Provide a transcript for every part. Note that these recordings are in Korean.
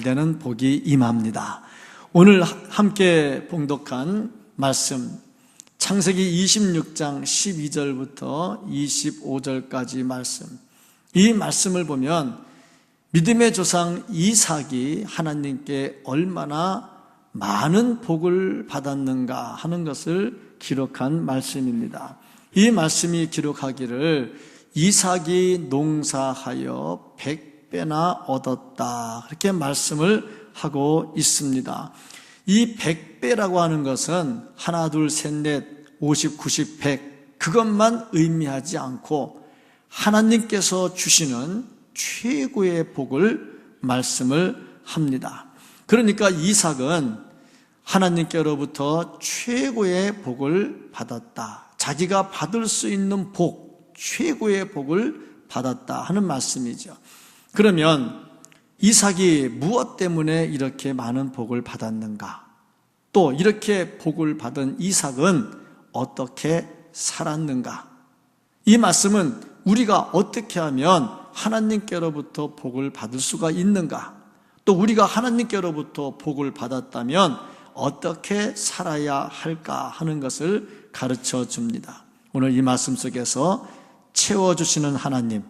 되는 복이 임합니다. 오늘 함께 봉독한 말씀, 창세기 26장 12절부터 25절까지 말씀. 이 말씀을 보면 믿음의 조상 이삭이 하나님께 얼마나 많은 복을 받았는가 하는 것을 기록한 말씀입니다. 이 말씀이 기록하기를 이삭이 농사하여 100배나 얻었다, 그렇게 말씀을 하고 있습니다. 이 100배라고 하는 것은 하나, 둘, 셋, 넷, 50, 90, 100 그것만 의미하지 않고 하나님께서 주시는 최고의 복을 말씀을 합니다. 그러니까 이삭은 하나님께로부터 최고의 복을 받았다, 자기가 받을 수 있는 복, 최고의 복을 받았다 하는 말씀이죠. 그러면 이삭이 무엇 때문에 이렇게 많은 복을 받았는가? 또 이렇게 복을 받은 이삭은 어떻게 살았는가? 이 말씀은 우리가 어떻게 하면 하나님께로부터 복을 받을 수가 있는가? 또 우리가 하나님께로부터 복을 받았다면 어떻게 살아야 할까 하는 것을 가르쳐 줍니다. 오늘 이 말씀 속에서 채워주시는 하나님,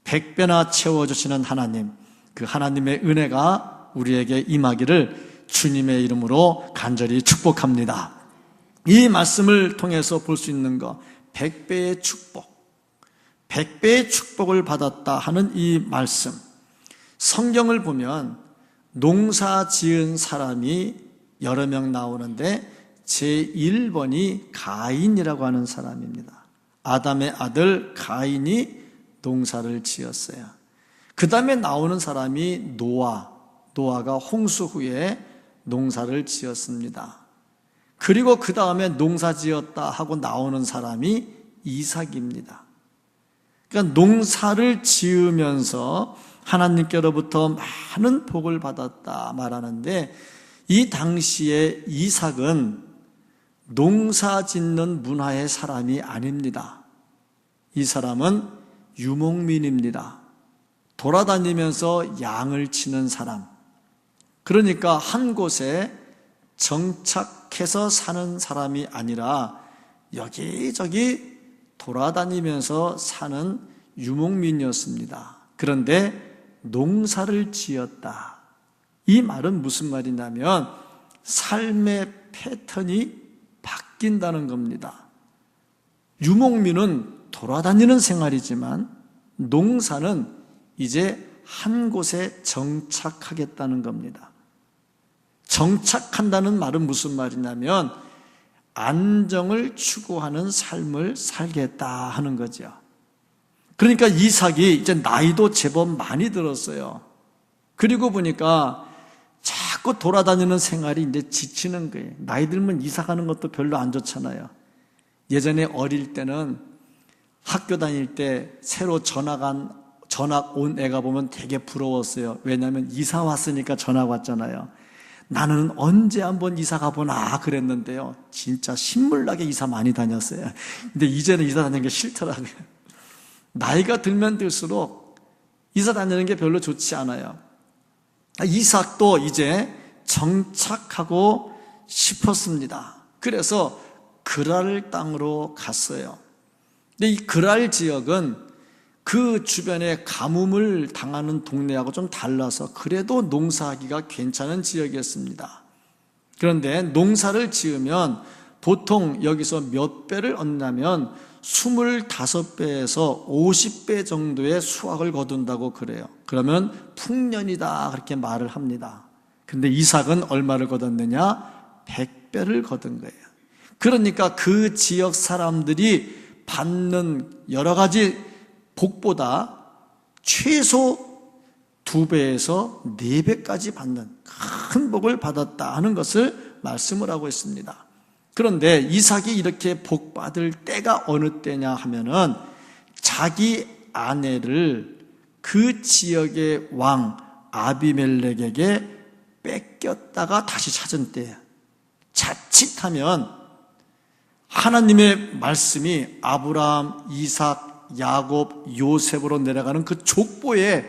100배나 채워주시는 하나님, 그 하나님의 은혜가 우리에게 임하기를 주님의 이름으로 간절히 축복합니다. 이 말씀을 통해서 볼 수 있는 것, 100배의 축복, 100배의 축복을 받았다 하는 이 말씀. 성경을 보면 농사 지은 사람이 여러 명 나오는데 제1번이 가인이라고 하는 사람입니다. 아담의 아들 가인이 농사를 지었어요. 그 다음에 나오는 사람이 노아가 홍수 후에 농사를 지었습니다. 그리고 그 다음에 농사 지었다 하고 나오는 사람이 이삭입니다. 그러니까 농사를 지으면서 하나님께로부터 많은 복을 받았다 말하는데, 이 당시에 이삭은 농사 짓는 문화의 사람이 아닙니다. 이 사람은 유목민입니다. 돌아다니면서 양을 치는 사람, 그러니까 한 곳에 정착해서 사는 사람이 아니라 여기저기 돌아다니면서 사는 유목민이었습니다. 그런데 농사를 지었다, 이 말은 무슨 말이냐면 삶의 패턴이 바뀐다는 겁니다. 유목민은 돌아다니는 생활이지만 농사는 이제 한 곳에 정착하겠다는 겁니다. 정착한다는 말은 무슨 말이냐면 안정을 추구하는 삶을 살겠다 하는 거죠. 그러니까 이삭이 이제 나이도 제법 많이 들었어요. 그리고 보니까 자꾸 돌아다니는 생활이 이제 지치는 거예요. 나이 들면 이사 가는 것도 별로 안 좋잖아요. 예전에 어릴 때는 학교 다닐 때 새로 전학 온 애가 보면 되게 부러웠어요. 왜냐하면 이사 왔으니까 전학 왔잖아요. 나는 언제 한번 이사 가보나 그랬는데요, 진짜 신물나게 이사 많이 다녔어요. 근데 이제는 이사 다니는 게 싫더라고요. 나이가 들면 들수록 이사 다니는 게 별로 좋지 않아요. 이삭도 이제 정착하고 싶었습니다. 그래서 그랄 땅으로 갔어요. 근데 이 그랄 지역은 그 주변에 가뭄을 당하는 동네하고 좀 달라서 그래도 농사하기가 괜찮은 지역이었습니다. 그런데 농사를 지으면 보통 여기서 몇 배를 얻냐면 25배에서 50배 정도의 수확을 거둔다고 그래요. 그러면 풍년이다 그렇게 말을 합니다. 근데 이삭은 얼마를 거뒀느냐? 100배를 거둔 거예요. 그러니까 그 지역 사람들이 받는 여러 가지 복보다 최소 2배에서 4배까지 받는 큰 복을 받았다 하는 것을 말씀을 하고 있습니다. 그런데 이삭이 이렇게 복 받을 때가 어느 때냐 하면은 자기 아내를 그 지역의 왕 아비멜렉에게 뺏겼다가 다시 찾은 때예요. 자칫하면 하나님의 말씀이 아브라함, 이삭, 야곱, 요셉으로 내려가는 그 족보에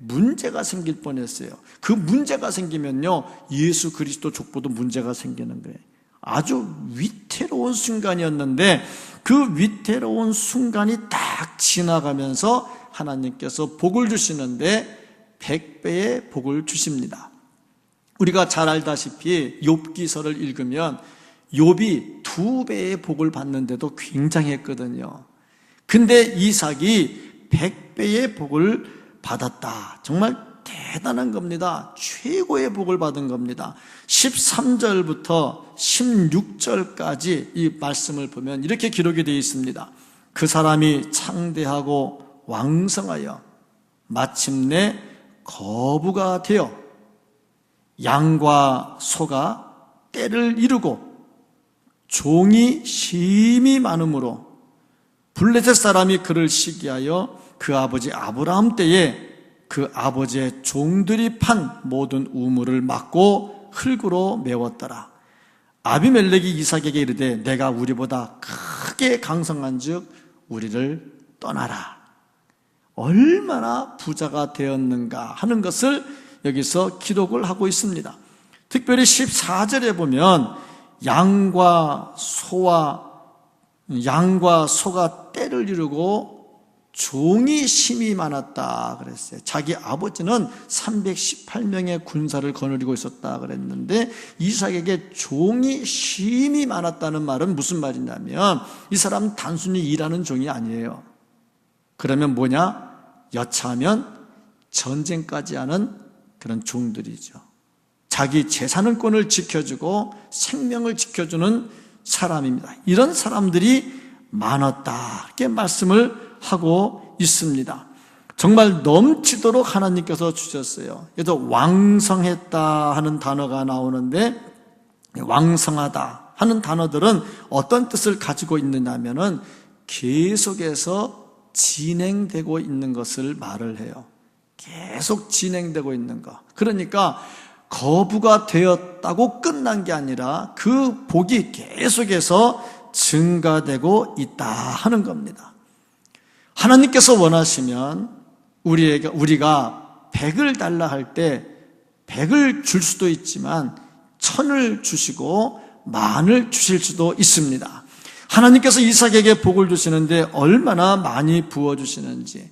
문제가 생길 뻔했어요. 그 문제가 생기면요, 예수 그리스도 족보도 문제가 생기는 거예요. 아주 위태로운 순간이었는데 그 위태로운 순간이 딱 지나가면서 하나님께서 복을 주시는데 100배의 복을 주십니다. 우리가 잘 알다시피 욥기서를 읽으면 욥이 2배의 복을 받는데도 굉장했거든요. 근데 이삭이 100배의 복을 받았다. 정말 대단한 겁니다. 최고의 복을 받은 겁니다. 13절부터 16절까지 이 말씀을 보면 이렇게 기록이 되어 있습니다. 그 사람이 창대하고 왕성하여 마침내 거부가 되어 양과 소가 떼를 이루고 종이 심히 많으므로 블레셋 사람이 그를 시기하여 그 아버지 아브라함 때에 그 아버지의 종들이 판 모든 우물을 막고 흙으로 메웠더라. 아비멜렉이 이삭에게 이르되 내가 우리보다 크게 강성한즉 우리를 떠나라. 얼마나 부자가 되었는가 하는 것을 여기서 기록을 하고 있습니다. 특별히 14절에 보면 양과 소가 떼를 이루고 종이 심히 많았다 그랬어요. 자기 아버지는 318명의 군사를 거느리고 있었다 그랬는데 이삭에게 종이 심히 많았다는 말은 무슨 말이냐면 이 사람은 단순히 일하는 종이 아니에요. 그러면 뭐냐? 여차하면 전쟁까지 하는 그런 종들이죠. 자기 재산권을 지켜주고 생명을 지켜주는 사람입니다. 이런 사람들이 많았다 이렇게 말씀을 하고 있습니다. 정말 넘치도록 하나님께서 주셨어요. 그래서 왕성했다 하는 단어가 나오는데 왕성하다 하는 단어들은 어떤 뜻을 가지고 있느냐면은 계속해서 진행되고 있는 것을 말을 해요. 계속 진행되고 있는 것. 그러니까 거부가 되었다고 끝난 게 아니라 그 복이 계속해서 증가되고 있다 하는 겁니다. 하나님께서 원하시면 우리가 100을 달라 할 때 100을 줄 수도 있지만 1000을 주시고 10,000을 주실 수도 있습니다. 하나님께서 이삭에게 복을 주시는데 얼마나 많이 부어주시는지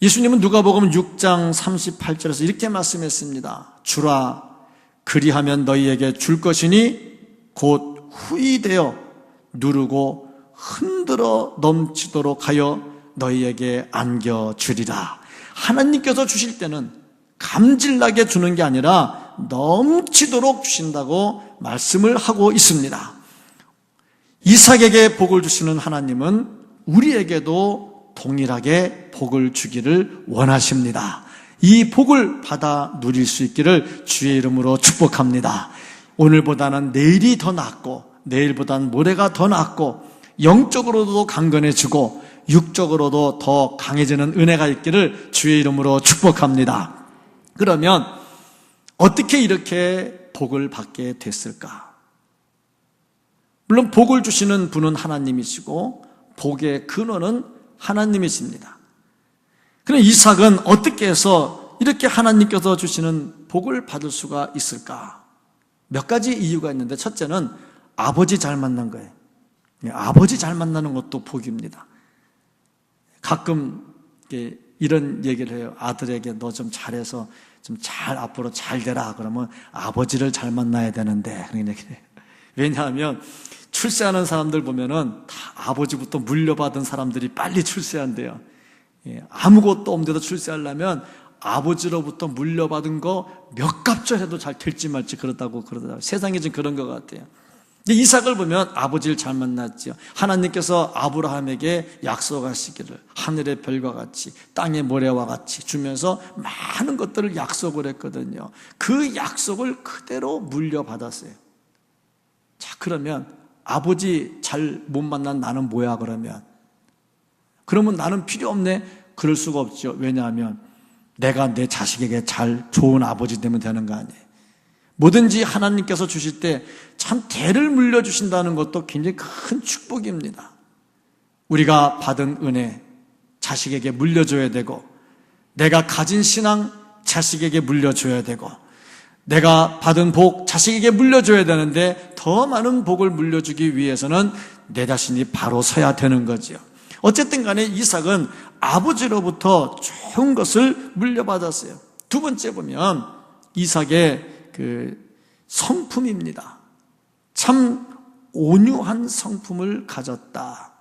예수님은 누가복음 6장 38절에서 이렇게 말씀했습니다. 주라 그리하면 너희에게 줄 것이니 곧 후이되어 누르고 흔들어 넘치도록 하여 너희에게 안겨주리라. 하나님께서 주실 때는 감질나게 주는 게 아니라 넘치도록 주신다고 말씀을 하고 있습니다. 이삭에게 복을 주시는 하나님은 우리에게도 동일하게 복을 주기를 원하십니다. 이 복을 받아 누릴 수 있기를 주의 이름으로 축복합니다. 오늘보다는 내일이 더 낫고 내일보다는 모레가 더 낫고 영적으로도 강건해지고 육적으로도 더 강해지는 은혜가 있기를 주의 이름으로 축복합니다. 그러면 어떻게 이렇게 복을 받게 됐을까? 물론 복을 주시는 분은 하나님이시고 복의 근원은 하나님이십니다. 그럼 이삭은 어떻게 해서 이렇게 하나님께서 주시는 복을 받을 수가 있을까? 몇 가지 이유가 있는데 첫째는 아버지 잘 만난 거예요. 아버지 잘 만나는 것도 복입니다. 가끔 이런 얘기를 해요. 아들에게 너 좀 잘해서 좀 잘 앞으로 잘 되라 그러면 아버지를 잘 만나야 되는데 그런 얘기를 해요. 왜냐하면 출세하는 사람들 보면은 다 아버지부터 물려받은 사람들이 빨리 출세한대요. 아무것도 없는데도 출세하려면 아버지로부터 물려받은 거 몇 갑절해도 잘 될지 말지 그러더라고요. 세상에 좀 그런 것 같아요. 이삭을 보면 아버지를 잘 만났죠. 하나님께서 아브라함에게 약속하시기를 하늘의 별과 같이 땅의 모래와 같이 주면서 많은 것들을 약속을 했거든요. 그 약속을 그대로 물려받았어요. 자, 그러면 아버지 잘 못 만난 나는 뭐야 그러면 나는 필요 없네? 그럴 수가 없죠. 왜냐하면 내가 내 자식에게 잘 좋은 아버지 되면 되는 거 아니에요. 뭐든지 하나님께서 주실 때 참 대를 물려주신다는 것도 굉장히 큰 축복입니다. 우리가 받은 은혜 자식에게 물려줘야 되고 내가 가진 신앙 자식에게 물려줘야 되고, 내가 받은 복 자식에게 물려줘야 되는데 더 많은 복을 물려주기 위해서는 내 자신이 바로 서야 되는 거지요. 어쨌든 간에 이삭은 아버지로부터 좋은 것을 물려받았어요. 두 번째 보면 이삭의 그 성품입니다. 참 온유한 성품을 가졌다.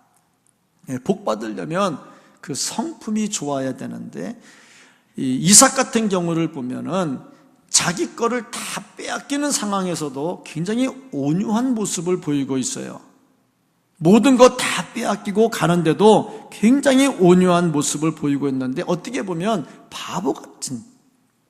복 받으려면 그 성품이 좋아야 되는데, 이삭 같은 경우를 보면은 자기 거를 다 빼앗기는 상황에서도 굉장히 온유한 모습을 보이고 있어요. 모든 것 다 빼앗기고 가는데도 굉장히 온유한 모습을 보이고 있는데, 어떻게 보면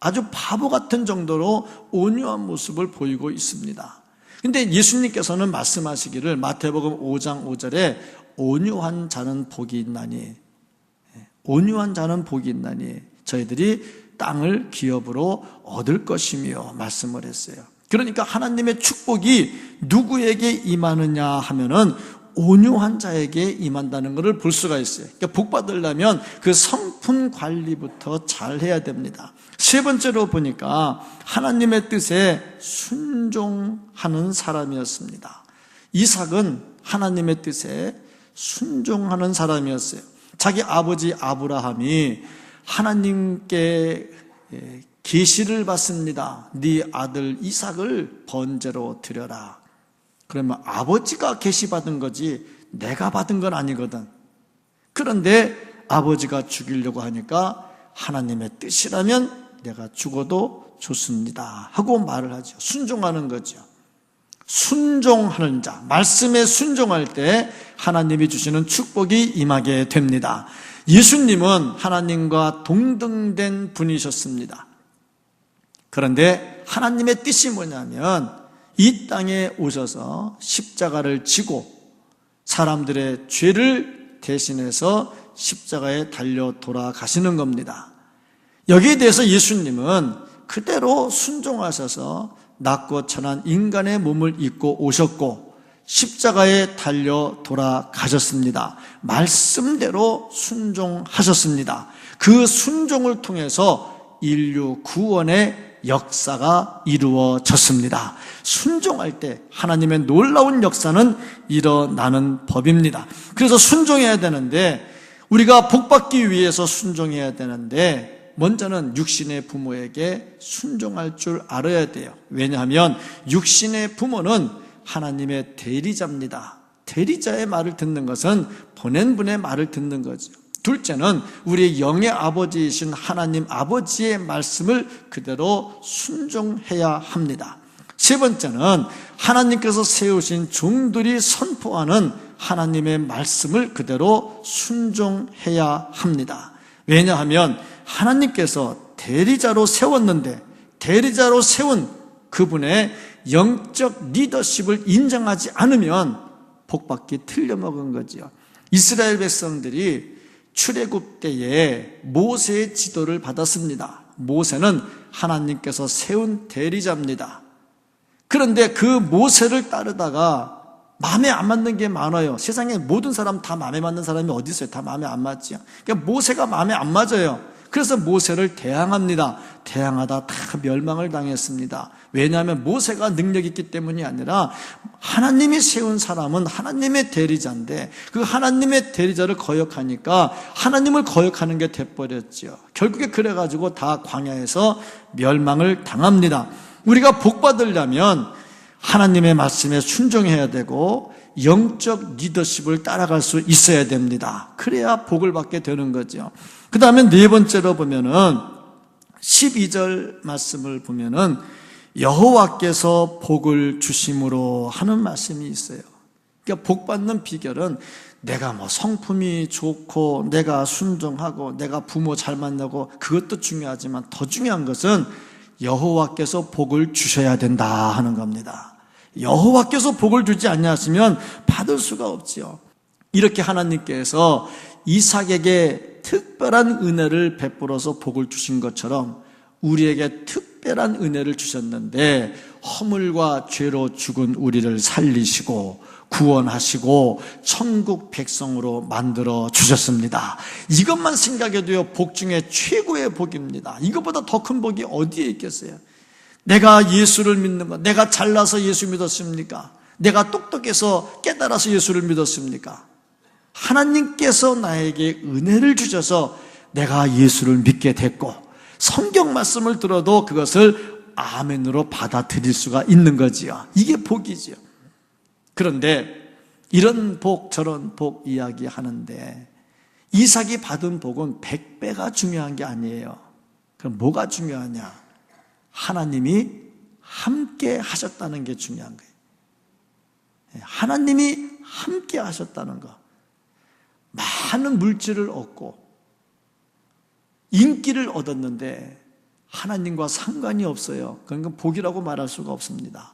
아주 바보 같은 정도로 온유한 모습을 보이고 있습니다. 근데 예수님께서는 말씀하시기를 마태복음 5장 5절에 온유한 자는 복이 있나니, 온유한 자는 복이 있나니 저희들이 땅을 기업으로 얻을 것이며 말씀을 했어요. 그러니까 하나님의 축복이 누구에게 임하느냐 하면은 온유한 자에게 임한다는 것을 볼 수가 있어요. 그러니까 복 받으려면 그 성품 관리부터 잘 해야 됩니다. 세 번째로 보니까 하나님의 뜻에 순종하는 사람이었습니다. 이삭은 하나님의 뜻에 순종하는 사람이었어요. 자기 아버지 아브라함이 하나님께 계시를 받습니다. 네 아들 이삭을 번제로 드려라. 그러면 아버지가 계시받은 거지 내가 받은 건 아니거든. 그런데 아버지가 죽이려고 하니까 하나님의 뜻이라면 내가 죽어도 좋습니다 하고 말을 하죠. 순종하는 거죠. 순종하는 자, 말씀에 순종할 때 하나님이 주시는 축복이 임하게 됩니다. 예수님은 하나님과 동등된 분이셨습니다. 그런데 하나님의 뜻이 뭐냐면 이 땅에 오셔서 십자가를 지고 사람들의 죄를 대신해서 십자가에 달려 돌아가시는 겁니다. 여기에 대해서 예수님은 그대로 순종하셔서 낮고 천한 인간의 몸을 입고 오셨고 십자가에 달려 돌아가셨습니다. 말씀대로 순종하셨습니다. 그 순종을 통해서 인류 구원의 역사가 이루어졌습니다. 순종할 때 하나님의 놀라운 역사는 일어나는 법입니다. 그래서 순종해야 되는데, 우리가 복받기 위해서 순종해야 되는데 먼저는 육신의 부모에게 순종할 줄 알아야 돼요. 왜냐하면 육신의 부모는 하나님의 대리자입니다. 대리자의 말을 듣는 것은 보낸 분의 말을 듣는 거죠. 둘째는 우리의 영의 아버지이신 하나님 아버지의 말씀을 그대로 순종해야 합니다. 세 번째는 하나님께서 세우신 종들이 선포하는 하나님의 말씀을 그대로 순종해야 합니다. 왜냐하면 하나님께서 대리자로 세웠는데 대리자로 세운 그분의 영적 리더십을 인정하지 않으면 복받기 틀려먹은 거지요. 이스라엘 백성들이 출애굽 때에 모세의 지도를 받았습니다. 모세는 하나님께서 세운 대리자입니다. 그런데 그 모세를 따르다가 마음에 안 맞는 게 많아요. 세상에 모든 사람 다 마음에 맞는 사람이 어디 있어요? 다 마음에 안 맞지요. 그러니까 모세가 마음에 안 맞아요. 그래서 모세를 대항합니다. 대항하다 다 멸망을 당했습니다. 왜냐하면 모세가 능력이 있기 때문이 아니라 하나님이 세운 사람은 하나님의 대리자인데 그 하나님의 대리자를 거역하니까 하나님을 거역하는 게 돼버렸죠. 결국에 그래가지고 다 광야에서 멸망을 당합니다. 우리가 복 받으려면 하나님의 말씀에 순종해야 되고 영적 리더십을 따라갈 수 있어야 됩니다. 그래야 복을 받게 되는 거죠. 그 다음에 네 번째로 보면은 12절 말씀을 보면은 여호와께서 복을 주심으로 하는 말씀이 있어요. 그러니까 복 받는 비결은 내가 성품이 좋고 내가 순종하고 내가 부모 잘 만나고 그것도 중요하지만 더 중요한 것은 여호와께서 복을 주셔야 된다 하는 겁니다. 여호와께서 복을 주지 않냐시면 받을 수가 없지요. 이렇게 하나님께서 이삭에게 특별한 은혜를 베풀어서 복을 주신 것처럼 우리에게 특별한 은혜를 주셨는데 허물과 죄로 죽은 우리를 살리시고 구원하시고 천국 백성으로 만들어 주셨습니다. 이것만 생각해도요, 복 중에 최고의 복입니다. 이것보다 더 큰 복이 어디에 있겠어요? 내가 예수를 믿는 것, 내가 잘나서 예수 믿었습니까? 내가 똑똑해서 깨달아서 예수를 믿었습니까? 하나님께서 나에게 은혜를 주셔서 내가 예수를 믿게 됐고, 성경 말씀을 들어도 그것을 아멘으로 받아들일 수가 있는 거지요. 이게 복이지요. 그런데 이런 복 저런 복 이야기하는데 이삭이 받은 복은 100배가 중요한 게 아니에요. 그럼 뭐가 중요하냐? 하나님이 함께 하셨다는 게 중요한 거예요. 하나님이 함께 하셨다는 거. 많은 물질을 얻고 인기를 얻었는데 하나님과 상관이 없어요. 그러니까 복이라고 말할 수가 없습니다.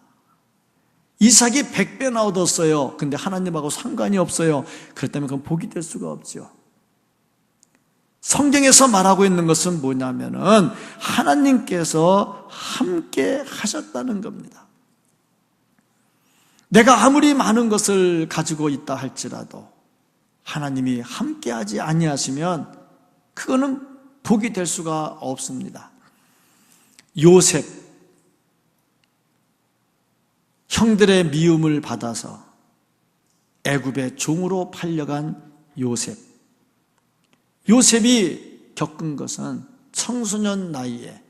이삭이 100배나 얻었어요. 근데 하나님하고 상관이 없어요. 그렇다면 그건 복이 될 수가 없죠. 성경에서 말하고 있는 것은 뭐냐면은 하나님께서 함께 하셨다는 겁니다. 내가 아무리 많은 것을 가지고 있다 할지라도 하나님이 함께하지 아니하시면 그거는 복이 될 수가 없습니다. 요셉, 형들의 미움을 받아서 애굽의 종으로 팔려간 요셉. 요셉이 겪은 것은 청소년 나이에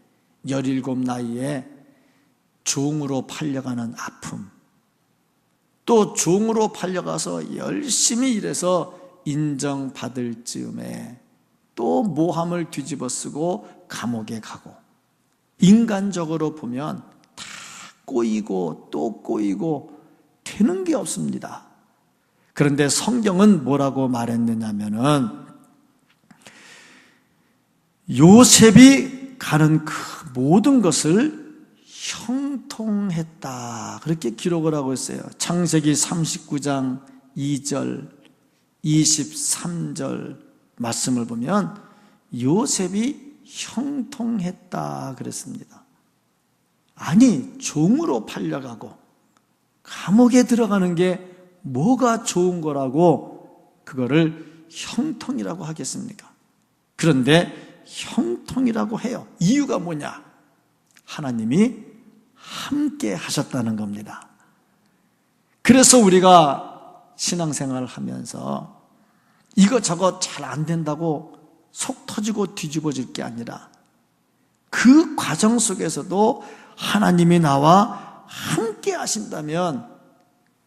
17 나이에 종으로 팔려가는 아픔, 또 종으로 팔려가서 열심히 일해서 인정받을 즈음에 또 모함을 뒤집어 쓰고 감옥에 가고, 인간적으로 보면 다 꼬이고 또 꼬이고 되는 게 없습니다. 그런데 성경은 뭐라고 말했느냐면은 요셉이 가는 그 모든 것을 형통했다, 그렇게 기록을 하고 있어요. 창세기 39장 2절 23절 말씀을 보면 요셉이 형통했다 그랬습니다. 아니, 종으로 팔려가고 감옥에 들어가는 게 뭐가 좋은 거라고 그거를 형통이라고 하겠습니까? 그런데 형통이라고 해요. 이유가 뭐냐? 하나님이 함께 하셨다는 겁니다. 그래서 우리가 신앙생활을 하면서 이것저것 잘 안 된다고 속 터지고 뒤집어질 게 아니라 그 과정 속에서도 하나님이 나와 함께 하신다면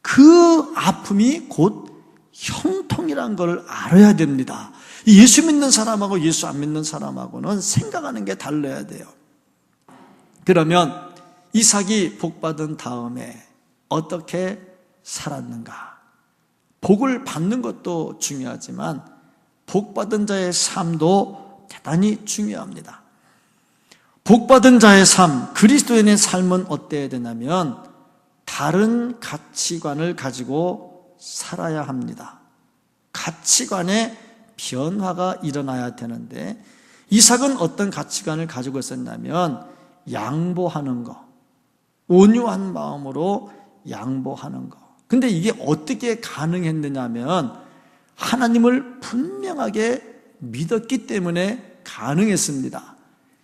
그 아픔이 곧 형통이라는 걸 알아야 됩니다. 예수 믿는 사람하고 예수 안 믿는 사람하고는 생각하는 게 달라야 돼요. 그러면 이삭이 복받은 다음에 어떻게 살았는가? 복을 받는 것도 중요하지만 복받은 자의 삶도 대단히 중요합니다. 복받은 자의 삶, 그리스도인의 삶은 어때야 되냐면 다른 가치관을 가지고 살아야 합니다. 가치관의 변화가 일어나야 되는데 이삭은 어떤 가치관을 가지고 있었냐면 양보하는 거, 온유한 마음으로 양보하는 거. 근데 이게 어떻게 가능했느냐면 하나님을 분명하게 믿었기 때문에 가능했습니다.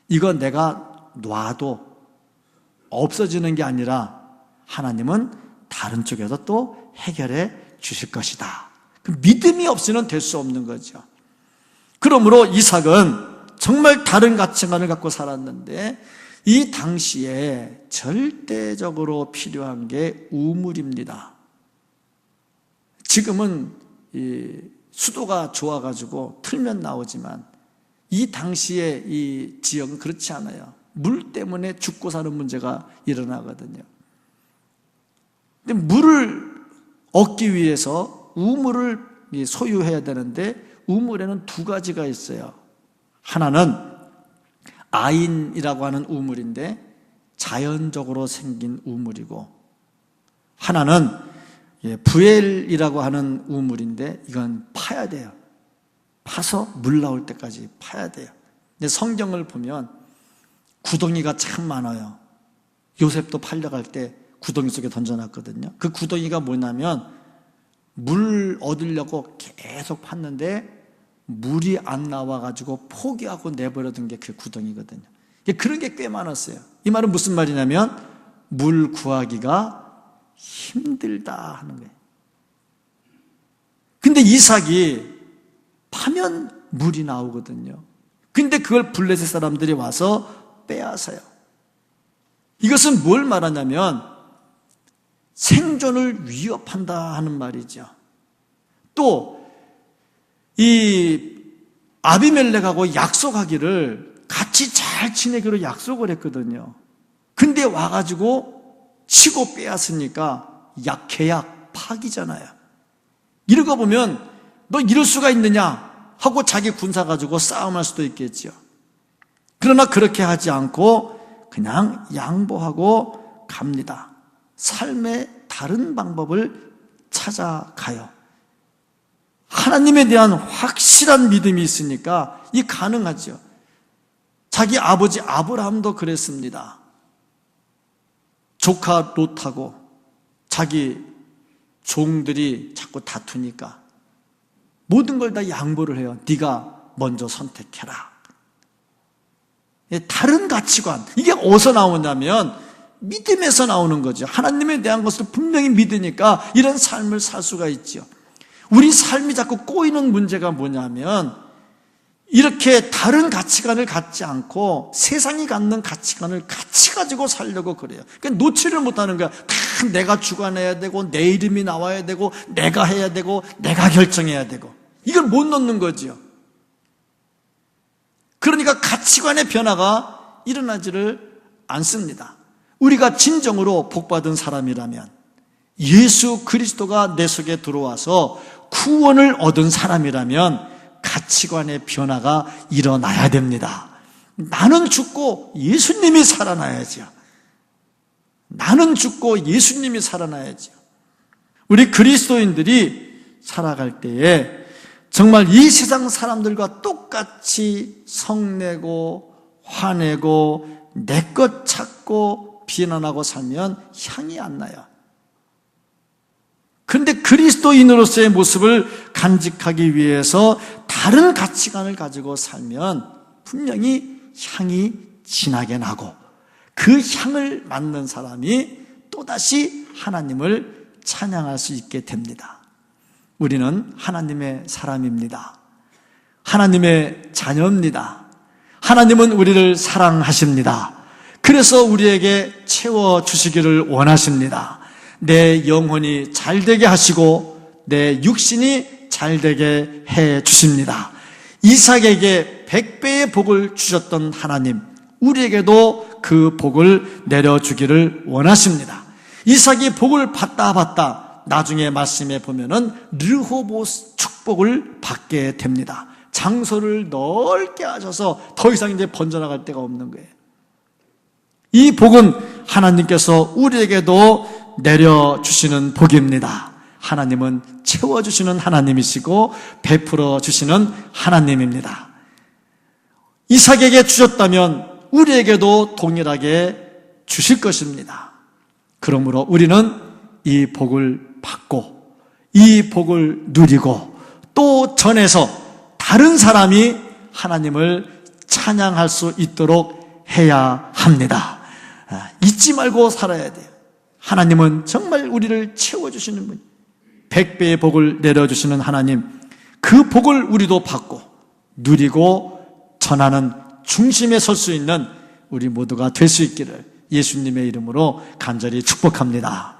이거 내가 놔도 없어지는 게 아니라 하나님은 다른 쪽에서 또 해결해 주실 것이다. 그 믿음이 없이는 될 수 없는 거죠. 그러므로 이삭은 정말 다른 가치관을 갖고 살았는데 이 당시에 절대적으로 필요한 게 우물입니다. 지금은 이 수도가 좋아가지고 틀면 나오지만 이 당시에 이 지역은 그렇지 않아요. 물 때문에 죽고 사는 문제가 일어나거든요. 근데 물을 얻기 위해서 우물을 소유해야 되는데 우물에는 두 가지가 있어요. 하나는 아인이라고 하는 우물인데 자연적으로 생긴 우물이고, 하나는 부엘이라고 하는 우물인데 이건 파야 돼요. 파서 물 나올 때까지 파야 돼요. 근데 성경을 보면 구덩이가 참 많아요. 요셉도 팔려갈 때 구덩이 속에 던져놨거든요. 그 구덩이가 뭐냐면 물 얻으려고 계속 팠는데 물이 안 나와가지고 포기하고 내버려둔 게 그 구덩이거든요. 그런 게 꽤 많았어요. 이 말은 무슨 말이냐면 물 구하기가 힘들다 하는 거예요. 근데 이삭이 파면 물이 나오거든요. 근데 그걸 블레셋 사람들이 와서 빼앗아요. 이것은 뭘 말하냐면 생존을 위협한다 하는 말이죠. 또 이 아비멜렉하고 약속하기를 같이 잘 지내기로 약속을 했거든요. 근데 와가지고 치고 빼앗으니까 계약 파기잖아요. 이러고 보면 너 이럴 수가 있느냐 하고 자기 군사 가지고 싸움할 수도 있겠죠. 그러나 그렇게 하지 않고 그냥 양보하고 갑니다. 삶의 다른 방법을 찾아가요. 하나님에 대한 확실한 믿음이 있으니까 이 가능하죠. 자기 아버지 아브라함도 그랬습니다. 조카 롯하고 자기 종들이 자꾸 다투니까 모든 걸 다 양보를 해요. 네가 먼저 선택해라. 다른 가치관, 이게 어디서 나오냐면 믿음에서 나오는 거죠. 하나님에 대한 것을 분명히 믿으니까 이런 삶을 살 수가 있죠. 우리 삶이 자꾸 꼬이는 문제가 뭐냐면 이렇게 다른 가치관을 갖지 않고 세상이 갖는 가치관을 같이 가지고 살려고 그래요. 그러니까 놓지를 못하는 거야. 다 내가 주관해야 되고 내 이름이 나와야 되고 내가 해야 되고 내가 결정해야 되고 이걸 못 놓는 거죠. 그러니까 가치관의 변화가 일어나지를 않습니다. 우리가 진정으로 복받은 사람이라면 예수 그리스도가 내 속에 들어와서 구원을 얻은 사람이라면 가치관의 변화가 일어나야 됩니다. 나는 죽고 예수님이 살아나야죠. 나는 죽고 예수님이 살아나야죠. 우리 그리스도인들이 살아갈 때에 정말 이 세상 사람들과 똑같이 성내고 화내고 내 것 찾고 비난하고 살면 향이 안 나요. 그런데 그리스도인으로서의 모습을 간직하기 위해서 다른 가치관을 가지고 살면 분명히 향이 진하게 나고 그 향을 맡는 사람이 또다시 하나님을 찬양할 수 있게 됩니다. 우리는 하나님의 사람입니다. 하나님의 자녀입니다. 하나님은 우리를 사랑하십니다. 그래서 우리에게 채워주시기를 원하십니다. 내 영혼이 잘되게 하시고 내 육신이 잘되게 해 주십니다. 이삭에게 100배의 복을 주셨던 하나님, 우리에게도 그 복을 내려주기를 원하십니다. 이삭이 복을 받다 나중에 말씀에 보면은 르호보스 축복을 받게 됩니다. 장소를 넓게 하셔서 더 이상 이제 번져나갈 데가 없는 거예요. 이 복은 하나님께서 우리에게도 내려주시는 복입니다. 하나님은 채워주시는 하나님이시고 베풀어 주시는 하나님입니다. 이삭에게 주셨다면 우리에게도 동일하게 주실 것입니다. 그러므로 우리는 이 복을 받고 이 복을 누리고 또 전해서 다른 사람이 하나님을 찬양할 수 있도록 해야 합니다. 잊지 말고 살아야 돼요. 하나님은 정말 우리를 채워주시는 분, 100배의 복을 내려주시는 하나님, 그 복을 우리도 받고 누리고 전하는 중심에 설 수 있는 우리 모두가 될 수 있기를 예수님의 이름으로 간절히 축복합니다.